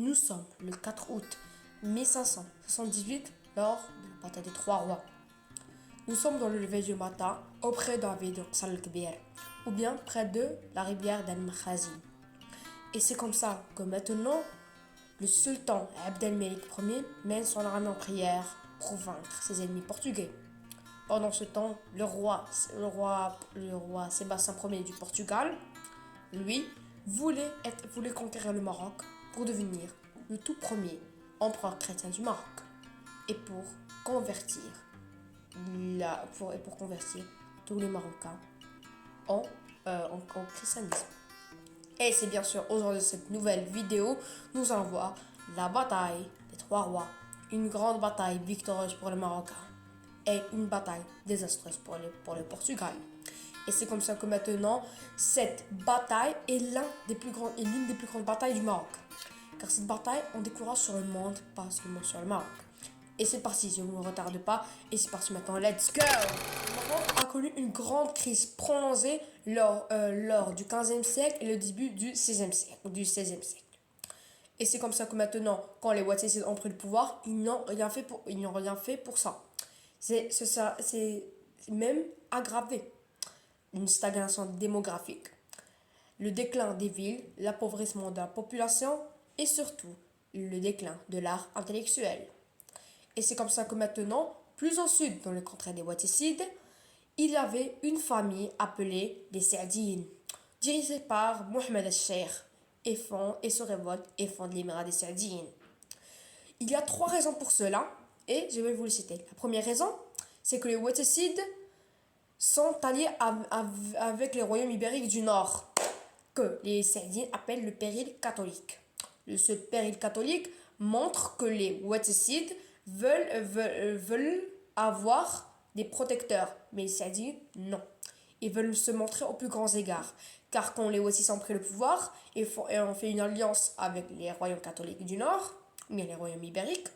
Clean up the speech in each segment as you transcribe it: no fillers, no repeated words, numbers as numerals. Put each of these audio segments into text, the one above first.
Nous sommes le 4 août 1578 lors de la bataille des Trois Rois. Nous sommes dans le lever du matin auprès d'un ville de Qasr al-Kbir ou bien près de la rivière d'Al-Makhazin. Et c'est comme ça que maintenant le sultan Abd el-Malik Ier mène son armée en prière pour vaincre ses ennemis portugais. Pendant ce temps, le roi Sébastien Ier du Portugal, lui, voulait conquérir le Maroc pour devenir le tout premier empereur chrétien du Maroc et pour convertir, pour convertir tous les Marocains en christianisme. Et c'est bien sûr aujourd'hui de cette nouvelle vidéo, nous allons voir la bataille des Trois Rois, une grande bataille victorieuse pour les Marocains et une bataille désastreuse pour le Portugal. Et c'est comme ça que maintenant, cette bataille est l'une des plus grandes batailles du Maroc. Car cette bataille, on découvrira sur le monde, pas seulement sur le Maroc. Et c'est parti, je ne me retarde pas. Et c'est parti maintenant, let's go! Le Maroc a connu une grande crise prolongée lors du 15e siècle et le début du 16e siècle. Et c'est comme ça que maintenant, quand les Ouattisides ont pris le pouvoir, ils n'ont rien fait pour ça. C'est même aggravé. Une stagnation démographique, le déclin des villes, l'appauvrissement de la population et surtout le déclin de l'art intellectuel. Et c'est comme ça que maintenant, plus au sud, dans le contrée des Ouattisides, il y avait une famille appelée les Saadines, dirigée par Mohamed el-Cheikh, et se révolte et fonde l'émirat des Saadines. Il y a 3 raisons pour cela, et je vais vous les citer. La première raison, c'est que les Ouattisides sont alliés avec les royaumes ibériques du Nord, que les Saadiens appellent le péril catholique. Ce péril catholique montre que les Ouattisides veulent avoir des protecteurs, mais les Saadiens, non. Ils veulent se montrer aux plus grands égards, car quand les Ouattisides ont pris le pouvoir et ont fait une alliance avec les royaumes catholiques du Nord, mais les royaumes ibériques,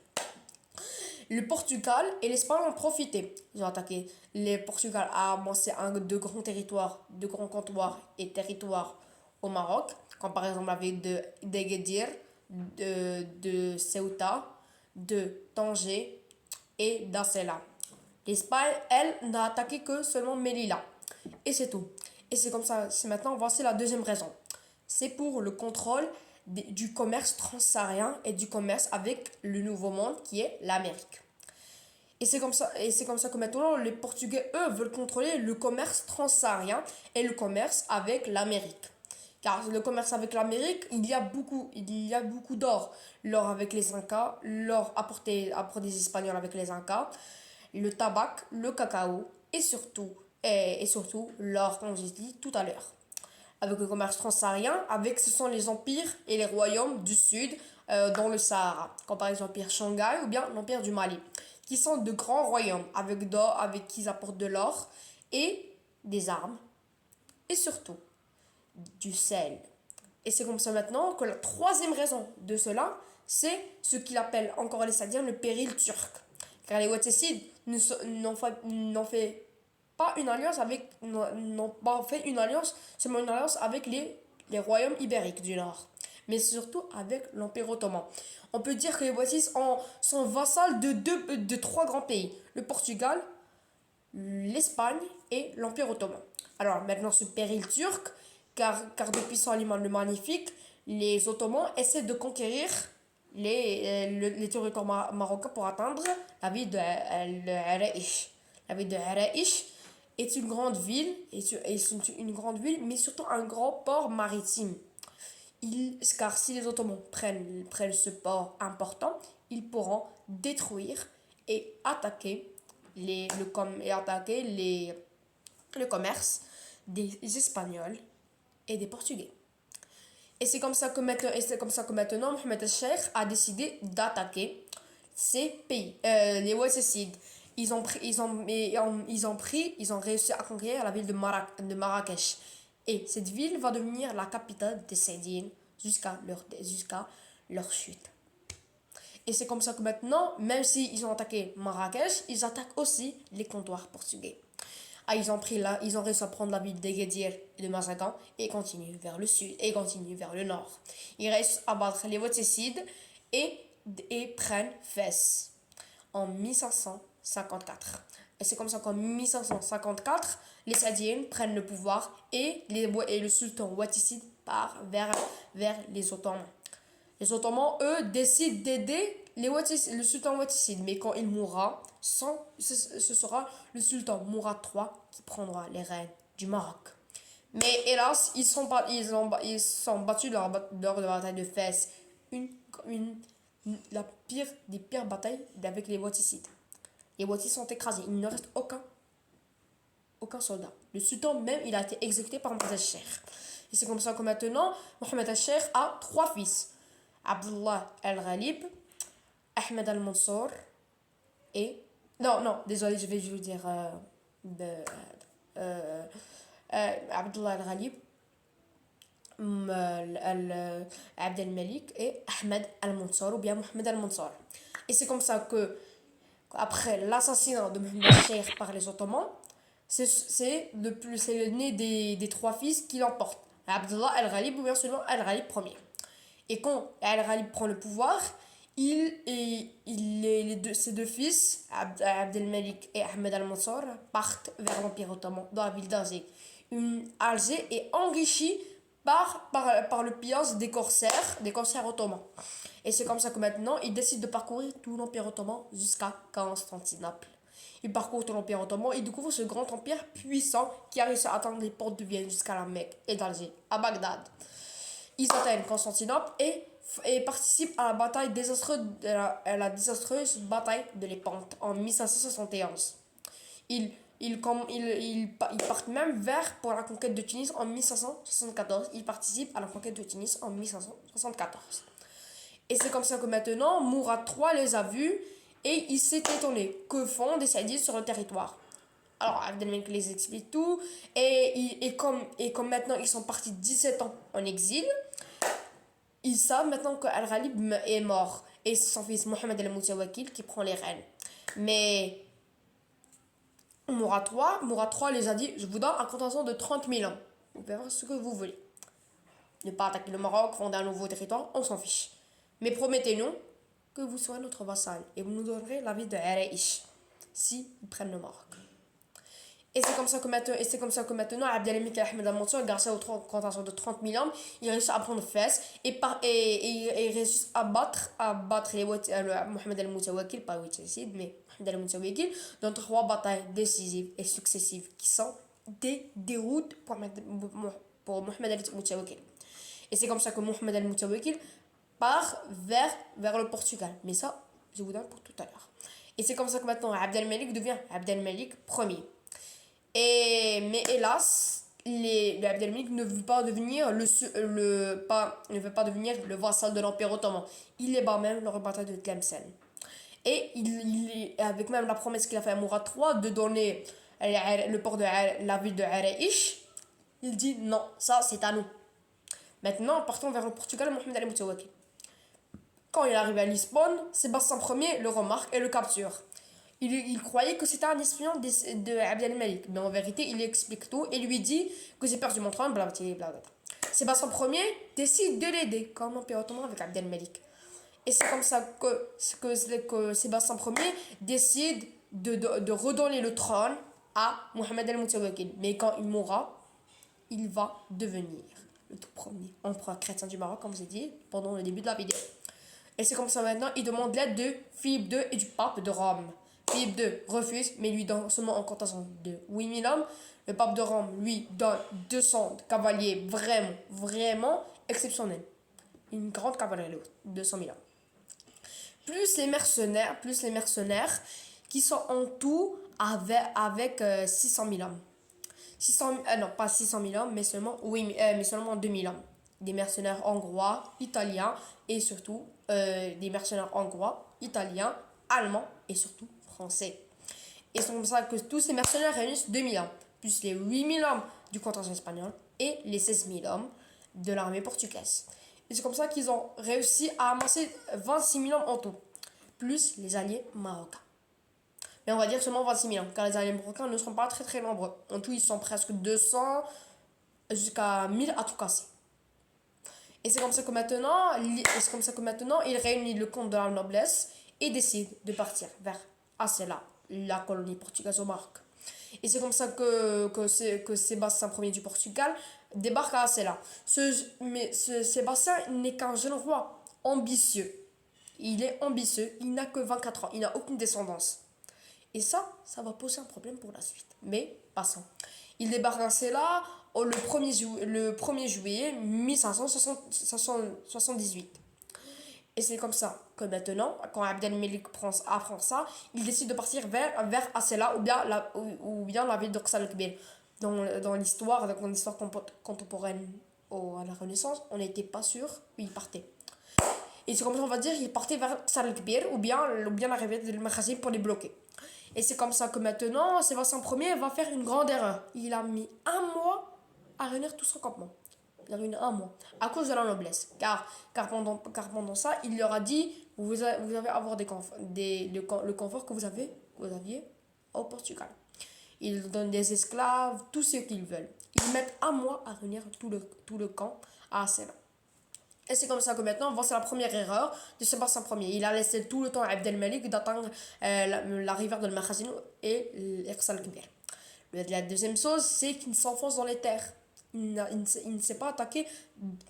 le Portugal et l'Espagne ont profité. Ils ont attaqué. Le Portugal a amassé de grands comptoirs et territoires au Maroc, comme par exemple la ville d'Agadir, de Ceuta, de Tanger et d'Asela. L'Espagne, elle, n'a attaqué que seulement Melilla. Et c'est tout. Et c'est comme ça, c'est maintenant, voici la deuxième raison. C'est pour le contrôle du commerce transsaharien et du commerce avec le nouveau monde qui est l'Amérique. Et c'est comme ça que maintenant les Portugais, eux, veulent contrôler le commerce transsaharien et le commerce avec l'Amérique. Car le commerce avec l'Amérique, il y a beaucoup d'or. L'or avec les Incas, l'or apporté des Espagnols avec les Incas, le tabac, le cacao et surtout l'or, comme j'ai dit tout à l'heure. Avec le commerce transsaharien, ce sont les empires et les royaumes du sud dans le Sahara, comme par exemple l'empire Shanghai ou bien l'empire du Mali, qui sont de grands royaumes avec qui ils apportent de l'or et des armes et surtout du sel. Et c'est comme ça maintenant que la troisième raison de cela, c'est ce qu'il appelle encore les Saadiens le péril turc. Car les Ouattisides n'ont fait pas une alliance seulement une alliance avec les royaumes ibériques du Nord, mais surtout avec l'Empire ottoman. On peut dire que les Ouattisides sont vassals de 3 grands pays, le Portugal, l'Espagne et l'Empire ottoman. Alors maintenant ce péril turc, car depuis Soliman le Magnifique, les Ottomans essaient de conquérir les territoires marocains pour atteindre la ville de Araïch. La ville de Araïch est une grande ville, mais surtout un grand port maritime. Car si les Ottomans prennent ce port important, ils pourront détruire et attaquer le commerce des Espagnols et des Portugais. Et c'est comme ça que maintenant Mohamed el-Cheikh a décidé d'attaquer ces pays, les Ouattisides. Ils ont réussi à conquérir la ville de Marrakech. Et cette ville va devenir la capitale des Saadiens jusqu'à leur chute. Et c'est comme ça que maintenant, même s'ils ont attaqué Marrakech, ils attaquent aussi les comptoirs portugais. Ah, ils ont réussi à prendre la ville d'Agadir et de Mazagan et continuent vers le sud et continuent vers le nord. Ils réussissent à battre les Wattisides et, et prennent Fès en 1554. Et c'est comme ça qu'en 1554, les Saadiens prennent le pouvoir et le sultan Wattisside part vers les Ottomans. Les Ottomans, eux, décident d'aider le sultan Wattisside. Mais quand il mourra, ce sera le sultan Mourad III qui prendra les rênes du Maroc. Mais hélas, ils sont battus lors de la bataille de Fès. La pire des pires batailles avec les Wattisides. Les Wattis sont écrasés. Il ne reste aucun soldat. Le sultan même, il a été exécuté par Mohamed al-Cheikh. Et c'est comme ça que maintenant, Mohamed al-Cheikh a 3 fils. Abdullah al-Ghalib, Ahmed al-Mansour et... Non, désolé, je vais vous dire... Abdullah al-Ghalib, Abd al-Malik et Ahmed al-Mansour ou bien Mohamed al-Mansour. Et c'est comme ça que après l'assassinat de Mohamed al-Cheikh par les Ottomans, c'est le né des 3 fils qui l'emportent. Abdullah al-Ghalib ou bien seulement al-Ghalib Ier. Et quand al-Ghalib prend le pouvoir, ses 2 fils, Abd al-Malik et Ahmed al-Mansour, partent vers l'Empire ottoman dans la ville d'Alger. Alger est enrichie par le pillage des corsaires ottomans. Et c'est comme ça que maintenant, ils décident de parcourir tout l'Empire ottoman jusqu'à Constantinople. Ils parcourent tout l'Empire ottoman et découvrent ce grand empire puissant qui a réussi à atteindre les portes de Vienne jusqu'à la Mecque et d'Alger, à Bagdad. Ils atteignent Constantinople et participent à la bataille la désastreuse bataille de Lépante en 1571. Ils partent même pour la conquête de Tunis en 1574. Ils participent à la conquête de Tunis en 1574. Et c'est comme ça que maintenant, Mourad III les a vus et il s'est étonné. Que font des Saadites sur le territoire? Alors, Abdelmalik les explique tout. Et comme maintenant, ils sont partis 17 ans en exil, ils savent maintenant qu'Al-Ghalib est mort. Et c'est son fils Mohamed al-Moutawakil qui prend les rênes. Mais Mourad III les a dit, je vous donne un contingent de 30 000 ans. Vous pouvez faire ce que vous voulez. Ne pas attaquer le Maroc, fonder un nouveau territoire, on s'en fiche. Mais promettez-nous que vous serez notre vassal et vous nous donnerez la ville de Araïch si ils prennent le Maroc. Et c'est comme ça que maintenant, Abdelhamid Ahmed al-Mansour, grâce au contingent de 30 000 hommes, il réussit à prendre Fès et il réussit à battre Mohamed al-Moutawakil, pas Wattisside, mais Mohamed al-Moutawakil, dans 3 batailles décisives et successives qui sont des déroutes pour Mohamed al-Moutawakil. Et c'est comme ça que Mohamed al-Moutawakil part vers le Portugal. Mais ça, je vous donne pour tout à l'heure. Et c'est comme ça que maintenant Abd al-Malik devient Abd al-Malik Ier. Mais hélas, le Abd al-Malik ne veut pas devenir ne veut pas devenir le vassal de l'Empire ottoman. Il les bat même lors de la bataille de Tlemcen. Et avec même la promesse qu'il a fait à Mourad III de donner le port de la ville de Araïch, il dit non, ça c'est à nous. Maintenant, partons vers le Portugal, Mohamed al-Moutawakil. Quand il arrive à Lisbonne, Sébastien Ier le remarque et le capture. Il croyait que c'était un espion de Abd al-Malik, mais en vérité, il lui explique tout et lui dit que j'ai perdu mon trône, blablabla. Sébastien Ier décide de l'aider, comme l'Empire ottoman avec Abd al-Malik. Et c'est comme ça que Sébastien Ier décide de redonner le trône à Mohamed al-Moutawakil. Mais quand il mourra, il va devenir le tout premier empereur chrétien du Maroc, comme je vous ai dit pendant le début de la vidéo. Et c'est comme ça maintenant, il demande l'aide de Philippe II et du pape de Rome. Philippe II refuse, mais lui donne seulement un contingent de 8 000 hommes. Le pape de Rome lui donne 200 cavaliers vraiment exceptionnels. Une grande cavalerie, 200 000 hommes. Plus les mercenaires qui sont en tout avec 600 000 hommes. Non, pas 600 000 hommes, mais seulement 2 000 hommes. Des mercenaires hongrois, italiens et surtout des mercenaires hongrois, italiens, allemands et surtout français. Et c'est comme ça que tous ces mercenaires réunissent 2 000 hommes, plus les 8 000 hommes du contingent espagnol et les 16 000 hommes de l'armée portugaise. Et c'est comme ça qu'ils ont réussi à amasser 26 000 hommes en tout, plus les alliés marocains. Mais on va dire seulement 26 000 ans, car les aliens marocains ne sont pas très très nombreux. En tout, ils sont presque 200 jusqu'à 1000 à tout casser. Et c'est comme ça que maintenant, il réunit le comte de la noblesse et décide de partir vers Asela, la colonie portugaise au Maroc. Et c'est comme ça que Sébastien Ier du Portugal débarque à Asela. Sébastien n'est qu'un jeune roi ambitieux. Il est ambitieux, il n'a que 24 ans, il n'a aucune descendance. Et ça va poser un problème pour la suite. Mais passons. Il débarque à Asela le 1er juillet 1578. Et c'est comme ça que maintenant, quand Abdelmelik apprend ça, il décide de partir vers Asela ou bien la ville d'Orsal al-Kbir. Dans l'histoire contemporaine à la Renaissance, on n'était pas sûr où il partait. Et c'est comme ça, on va dire, il partait vers Orsal al-Kbir ou bien l'arrivée de Makhazim pour les bloquer. Et c'est comme ça que maintenant, Sébastien Ier va faire une grande erreur. Il a mis un mois à réunir tout son campement. Il a réuni un mois. À cause de la noblesse. Car pendant ça, il leur a dit, vous allez avoir le confort que vous aviez au Portugal. Ils donnent des esclaves, tout ce qu'ils veulent. Ils mettent un mois à réunir tout le camp à Asséna. Et c'est comme ça que maintenant, c'est la première erreur de Sébastien Ier. Il a laissé tout le temps à Abdelmalik d'atteindre la rivière de Makhazin et l'Irsal Kbir. La deuxième chose, c'est qu'il s'enfonce dans les terres. Il ne s'est pas attaqué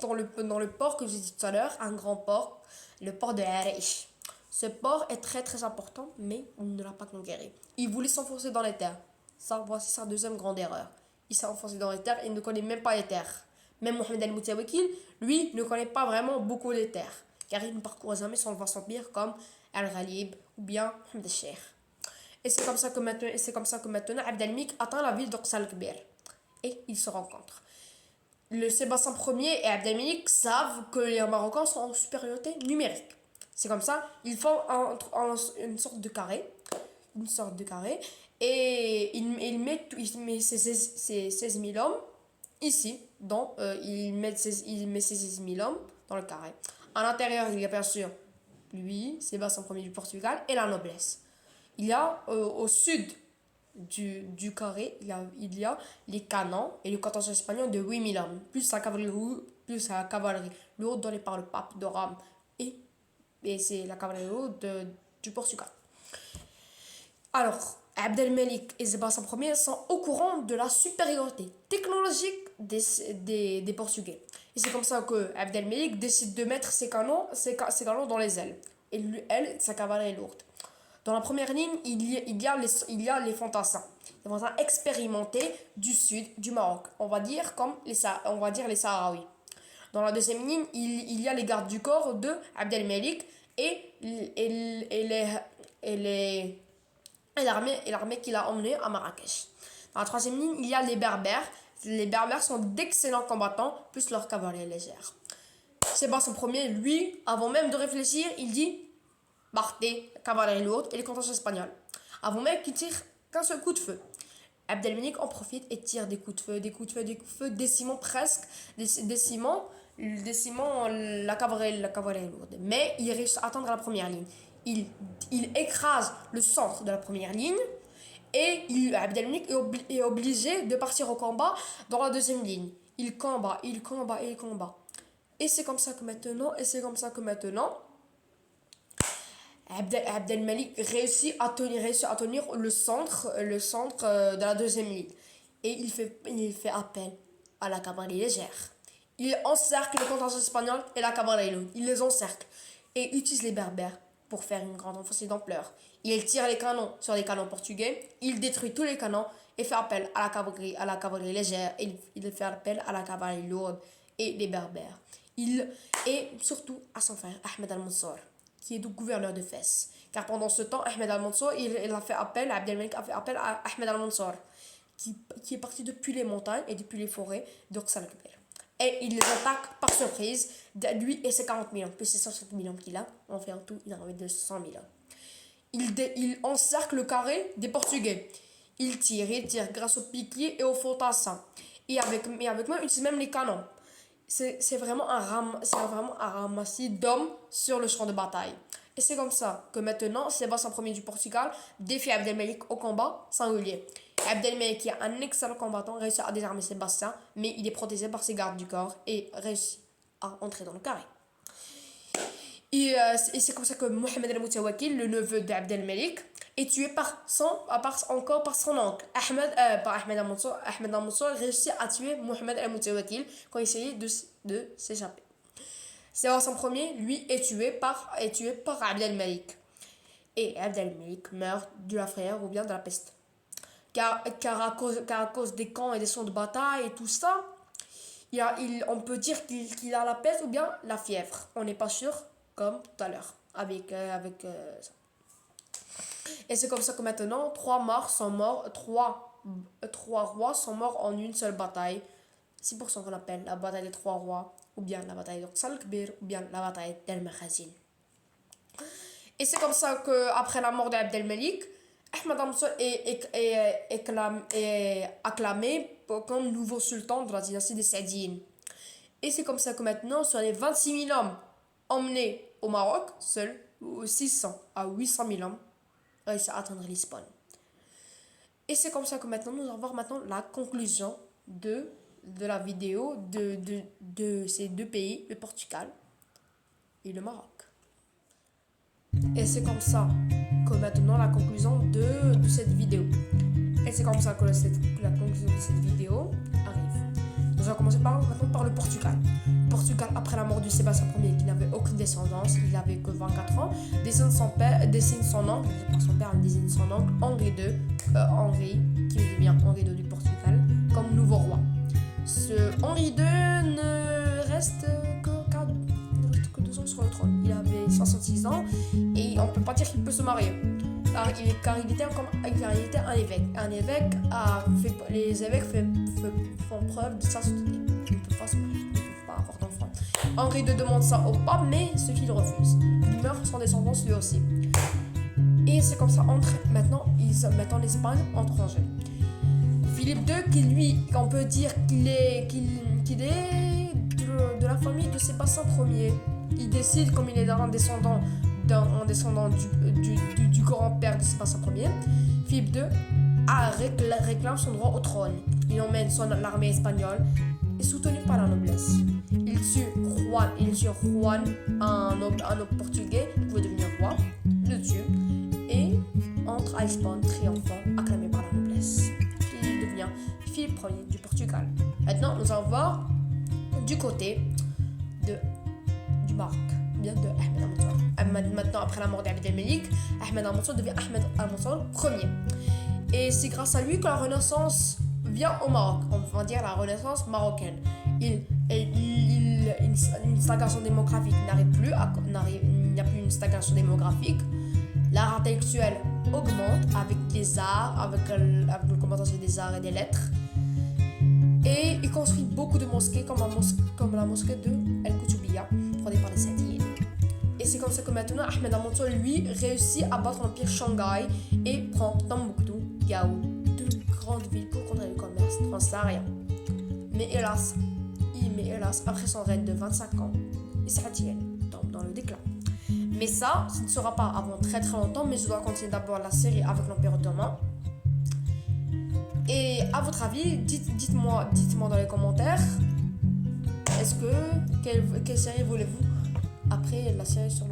dans le port que j'ai dit tout à l'heure, un grand port, le port de Arish. Ce port est très très important, mais il ne l'a pas conquéri. Il voulait s'enfoncer dans les terres. Voici sa deuxième grande erreur. Il s'est enfoncé dans les terres et il ne connaît même pas les terres. Même Mohamed al-Moutawakil, lui, ne connaît pas vraiment beaucoup les terres, car il ne parcourt jamais son vaste empire comme Al-Ghalib ou bien Mohamed al-Sheikh. Et c'est comme ça que maintenant Abdelmik atteint la ville d'Orsal al-Kbir. Et ils se rencontrent. Le Sébastien Ier et Abdelmik savent que les Marocains sont en supériorité numérique. C'est comme ça, ils font une sorte de carré. Et il met ses 16 000 hommes ici. Il met ses 16 000 hommes dans le carré. À l'intérieur, il y a bien sûr lui, Sébastien Ier du Portugal, et la noblesse. Il y a au sud du carré, il y a les canons et le contingent espagnol de 8 000 hommes, plus la cavalerie lourde donnée par le pape de Rome. Et c'est la cavalerie lourde du Portugal. Alors, Abdelmelik et Sébastien Ier sont au courant de la supériorité technologique des Portugais. Et c'est comme ça que Abdelmelik décide de mettre ses canons dans les ailes. Et sa cavalerie lourde. Dans la première ligne, il y a les fantassins. Les fantassins expérimentés du sud du Maroc. On va dire les Sahraouis. Dans la deuxième ligne, il y a les gardes du corps de Abdelmelik et l'armée qu'il a emmenée à Marrakech. Dans la troisième ligne, il y a les Berbères. Les Berbères sont d'excellents combattants, plus leur cavalerie légère. Sébastien Ier, lui, avant même de réfléchir, il dit partez, cavalerie lourde et les contingents espagnols. Avant même qu'il tire qu'un seul coup de feu. Abdelmelik en profite et tire des coups de feu, décimant la cavalerie lourde. Mais il réussit à atteindre la première ligne. Il écrase le centre de la première ligne et Abdelmelik est obligé de partir au combat dans la deuxième ligne. Il combat. Et c'est comme ça que maintenant, Abdelmalik réussit à tenir le centre de la deuxième ligne. Et il fait appel à la cavalerie légère. Il encercle le contingent espagnol et la cavalerie lourde. Il les encercle et utilise les berbères pour faire une grande offensive d'ampleur. Il tire les canons sur les canons portugais, il détruit tous les canons et fait appel à la cavalerie légère. Il fait appel à la cavalerie lourde et les berbères. Et surtout à son frère Ahmed al-Mansour, qui est donc gouverneur de Fès. Car pendant ce temps, Ahmed al-Mansour, Abdelmalik a fait appel à Ahmed al-Mansour, qui est parti depuis les montagnes et depuis les forêts d'Orsal al-Kbir. Et il les attaque par surprise, lui et ses 40 000 hommes, plus ses 60 000 hommes qu'il a. En fait, en tout, il a envoyé 200 000 hommes. Il encercle le carré des Portugais. Il tire grâce aux piquiers et aux fantassins. Et avec moi, il utilise même les canons. C'est vraiment un ramassis d'hommes sur le champ de bataille. Et c'est comme ça que maintenant, Sébastien Ier du Portugal défie Abdelmalik au combat singulier. Abdelmalik, qui est un excellent combattant, réussit à désarmer Sébastien, mais il est protégé par ses gardes du corps et réussit à entrer dans le carré. Et c'est comme ça que Mohamed El-Moutawakil, le neveu d'Abdelmalik, est tué encore par son oncle. Ahmed Al-Mansour réussit à tuer Mohamed El-Moutawakil quand il essayait de s'échapper. Sébastien Ier, lui, est tué par Abdelmalik. Et Abdelmalik meurt de la frayeur ou bien de la peste. Car à cause des camps et des champs de bataille et tout ça, on peut dire qu'il a la peste ou bien la fièvre. On n'est pas sûr, comme tout à l'heure, avec ça. Et c'est comme ça que maintenant, trois rois sont morts en une seule bataille. C'est pour ça qu'on l'appelle la bataille des trois rois, ou bien la bataille de Salkbir, ou bien la bataille d'El Makhazin. Et c'est comme ça qu'après la mort d'Abdelmalik, Ahmed Al-Mansour est acclamé comme nouveau sultan de la dynastie des Saadiens. Et c'est comme ça que maintenant, sur les 26 000 hommes emmenés au Maroc, seuls 600 à 800 000 hommes réussissent à atteindre Lisbonne. Et c'est comme ça que maintenant, nous allons voir maintenant la conclusion de la vidéo de ces deux pays, le Portugal et le Maroc. Et c'est comme ça que maintenant la conclusion de cette vidéo. Et c'est comme ça que la conclusion de cette vidéo arrive. Nous allons commencer maintenant par le Portugal. Le Portugal, après la mort de Sébastien Ier, qui n'avait aucune descendance, il n'avait que 24 ans, désigne son oncle, pas son père, désigne son oncle, Henri, qui devient Henri II du Portugal, comme nouveau roi. Ce Henri II ne reste que 2 ans sur le trône. Il avait 66 ans et on ne peut pas dire qu'il peut se marier. Car il était un évêque. Un évêque les évêques font preuve de sainteté. Ils ne peuvent pas se marier, ils ne peuvent pas avoir d'enfants. Henri II demande ça au pape, mais ce qu'il refuse. Il meurt sans descendance lui aussi. Et c'est comme ça, maintenant l'Espagne entre en jeu. Philippe II, qui lui, on peut dire qu'il est de la famille de Sébastien Ier. Il décide, comme il est un descendant du grand-père de Sébastien Ier, Philippe II réclame son droit au trône. Il emmène l'armée espagnole et soutenu par la noblesse. Il tue Juan, un noble portugais qui pouvait devenir roi, le tue et entre à Lisbonne triomphant, acclamé par la noblesse. Il devient Philippe Ier du Portugal. Maintenant, nous allons voir du côté du Maroc, bien de Ahmed Al-Mansour. Maintenant, après la mort d'Abdelmalik, Ahmed Al-Mansour devient Ahmed Al-Mansour Ier. Et c'est grâce à lui que la Renaissance vient au Maroc. On va dire la Renaissance marocaine. Une stagnation démographique n'arrive plus, il n'y a plus une stagnation démographique. L'art intellectuel augmente avec les arts, avec l'augmentation des arts et des lettres. Et il construit beaucoup de mosquées, comme la mosquée de El Koutoubia, fondée par les Saadiens. Et c'est comme ça que maintenant, Ahmed Al-Mansour, lui, réussit à battre l'empire Shanghai et prend Tombouctou, Gao, deux grandes villes pour contrôler le commerce transsaharien. Mais hélas, après son règne de 25 ans, les Saadiens tombent dans le déclin. Mais ça ne sera pas avant très très longtemps, mais je dois continuer d'abord la série avec l'Empire ottoman. Et à votre avis, dites-moi dans les commentaires, quelle série voulez-vous après la série sur